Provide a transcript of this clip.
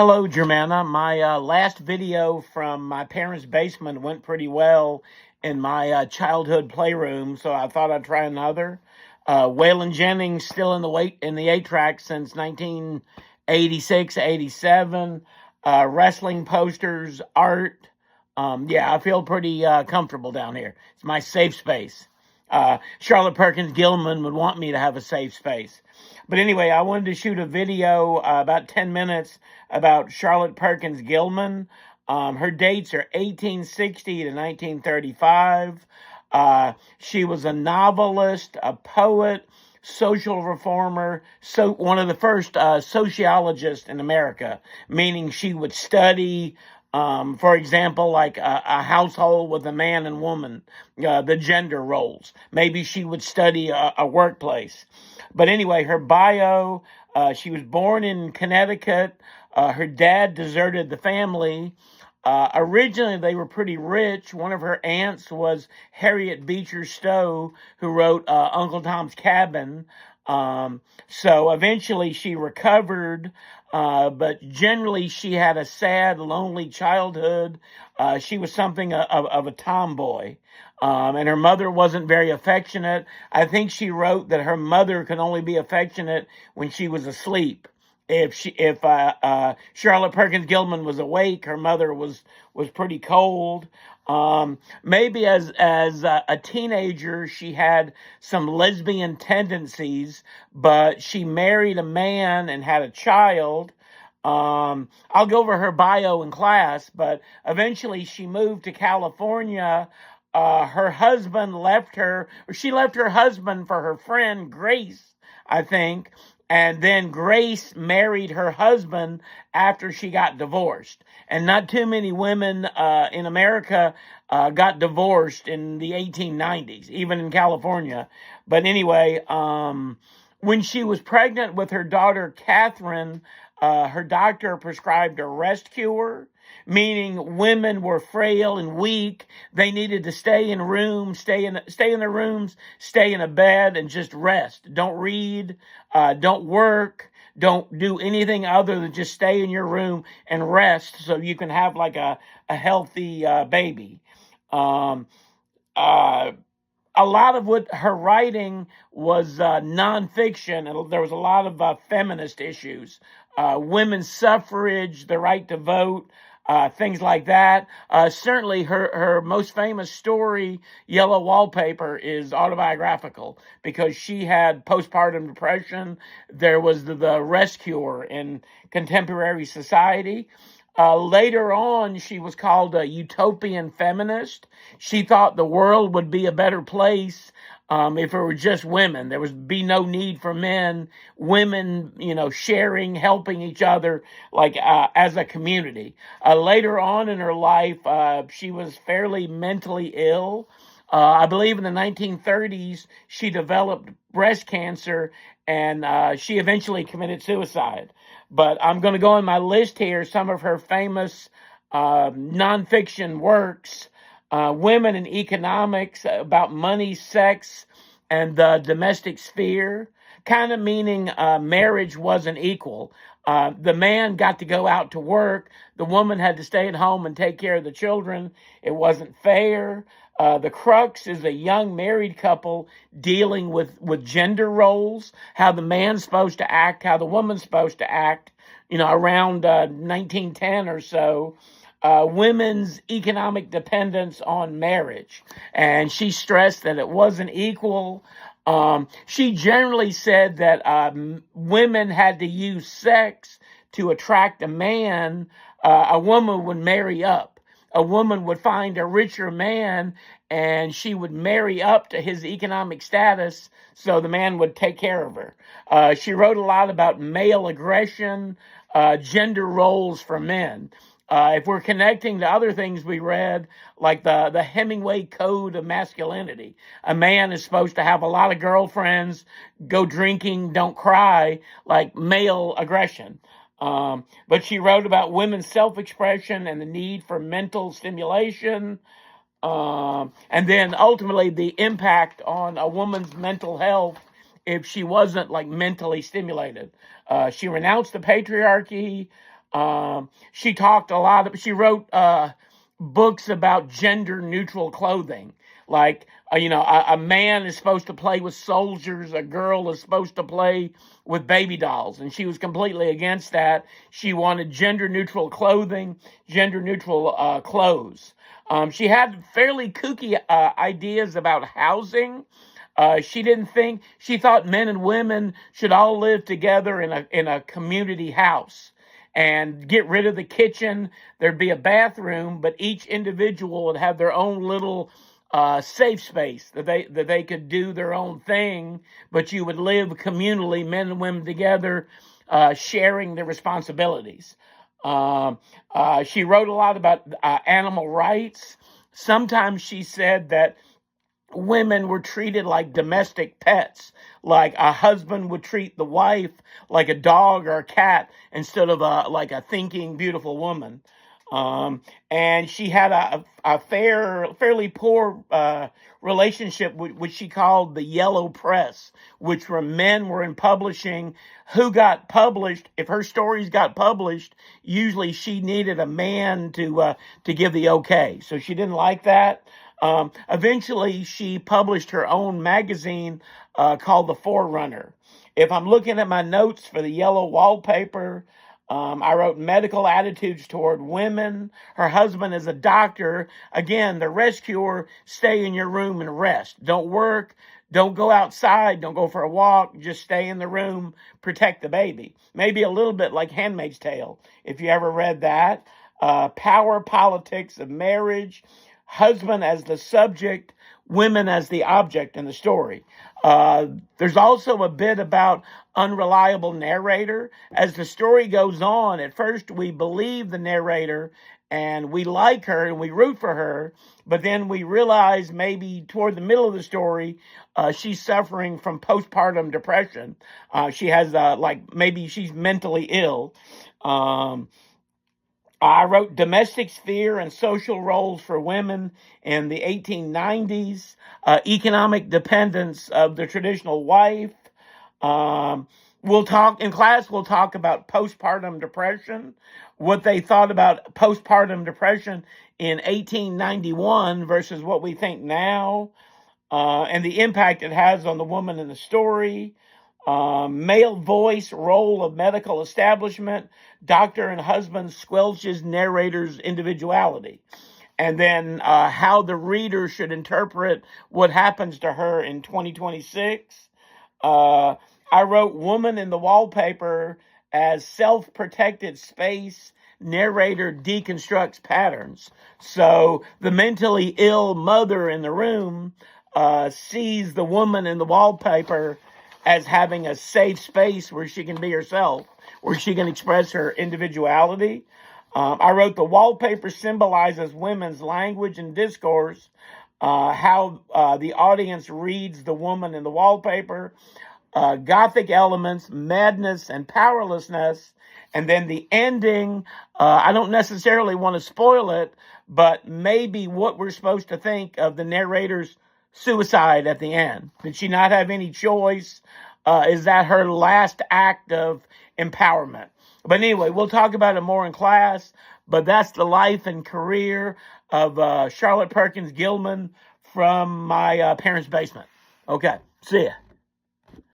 Hello, Germana. My last video from my parents' basement went pretty well in my childhood playroom, so I thought I'd try another. Waylon Jennings still in the 8-track since 1986, 87. Wrestling posters, art. Yeah, I feel pretty comfortable down here. It's my safe space. Charlotte Perkins Gilman would want me to have a safe space. But anyway, I wanted to shoot a video about 10 minutes about Charlotte Perkins Gilman. Her dates are 1860 to 1935. She was a novelist, a poet, social reformer, so one of the first sociologists in America, meaning she would study, for example, like a household with a man and woman, the gender roles. Maybe she would study a workplace. But anyway, her bio, she was born in Connecticut. Her dad deserted the family. Originally, they were pretty rich. One of her aunts was Harriet Beecher Stowe, who wrote Uncle Tom's Cabin. So eventually she recovered, but generally she had a sad, lonely childhood. She was something of a tomboy. And her mother wasn't very affectionate. I think she wrote that her mother could only be affectionate when she was asleep. If Charlotte Perkins Gilman was awake, her mother was pretty cold. Maybe as a teenager, she had some lesbian tendencies, but she married a man and had a child. I'll go over her bio in class, but eventually she moved to California. Her husband left her, or she left her husband for her friend Grace, I think. And then Grace married her husband after she got divorced. And not too many women in America got divorced in the 1890s, even in California. But anyway, when she was pregnant with her daughter Catherine, her doctor prescribed a rest cure, meaning women were frail and weak. They needed to stay in their rooms, stay in a bed, and just rest. Don't read, don't work, don't do anything other than just stay in your room and rest so you can have like a healthy baby. A lot of what her writing was nonfiction, and there was a lot of feminist issues, women's suffrage, the right to vote, things like that. Certainly her most famous story, Yellow Wallpaper, is autobiographical because she had postpartum depression. There was the rest cure in contemporary society. Later on, she was called a utopian feminist. She thought the world would be a better place if it were just women. There would be no need for men, women, sharing, helping each other, like as a community. Later on in her life, she was fairly mentally ill. I believe in the 1930s, she developed breast cancer, and she eventually committed suicide. But I'm going to go on my list here, some of her famous nonfiction works. Women in Economics, about money, sex, and the domestic sphere, kind of meaning marriage wasn't equal. The man got to go out to work. The woman had to stay at home and take care of the children. It wasn't fair. The crux is a young married couple dealing with gender roles, how the man's supposed to act, how the woman's supposed to act, around 1910 or so. Women's economic dependence on marriage. And she stressed that it wasn't equal. She generally said that women had to use sex to attract a man. A woman would marry up. A woman would find a richer man and she would marry up to his economic status so the man would take care of her. She wrote a lot about male aggression, gender roles for men. If we're connecting to other things we read, like the Hemingway Code of Masculinity, a man is supposed to have a lot of girlfriends, go drinking, don't cry, like male aggression. But she wrote about women's self-expression and the need for mental stimulation, and then ultimately the impact on a woman's mental health if she wasn't like mentally stimulated. She renounced the patriarchy. She talked a lot she wrote books about gender neutral clothing. Like, a man is supposed to play with soldiers, a girl is supposed to play with baby dolls. And she was completely against that. She wanted gender neutral clothing, gender neutral clothes. She had fairly kooky ideas about housing. She thought men and women should all live together in a community house and get rid of the kitchen. There'd be a bathroom, but each individual would have their own little safe space that they could do their own thing, but you would live communally, men and women together, sharing the responsibilities. She wrote a lot about animal rights. Sometimes she said that women were treated like domestic pets, like a husband would treat the wife like a dog or a cat instead of like a thinking, beautiful woman. And she had a fairly poor relationship with what she called the yellow press, which were men were in publishing who got published. If her stories got published, usually she needed a man to give the okay. So she didn't like that. Eventually, she published her own magazine called The Forerunner. If I'm looking at my notes for the yellow wallpaper, I wrote medical attitudes toward women. Her husband is a doctor. Again, the rescuer, stay in your room and rest. Don't work. Don't go outside. Don't go for a walk. Just stay in the room. Protect the baby. Maybe a little bit like Handmaid's Tale, if you ever read that. Power politics of marriage. Husband as the subject, women as the object in the story. There's also a bit about unreliable narrator. As the story goes on, at first we believe the narrator and we like her and we root for her, but then we realize maybe toward the middle of the story, she's suffering from postpartum depression. She has maybe she's mentally ill. I wrote domestic sphere and social roles for women in the 1890s, economic dependence of the traditional wife. We'll talk about postpartum depression, what they thought about postpartum depression in 1891 versus what we think now, and the impact it has on the woman in the story. Male voice, role of medical establishment, doctor and husband squelches narrator's individuality. And then how the reader should interpret what happens to her in 2026. I wrote woman in the wallpaper as self-protected space. Narrator deconstructs patterns. So the mentally ill mother in the room sees the woman in the wallpaper as having a safe space where she can be herself, where she can express her individuality. I wrote the wallpaper symbolizes women's language and discourse, how the audience reads the woman in the wallpaper, Gothic elements, madness and powerlessness, and then the ending. I don't necessarily want to spoil it, but maybe what we're supposed to think of the narrator's suicide at the end. Did she not have any choice? Is that her last act of empowerment? But anyway, we'll talk about it more in class. But that's the life and career of Charlotte Perkins Gilman from my parents' basement. Okay, see ya.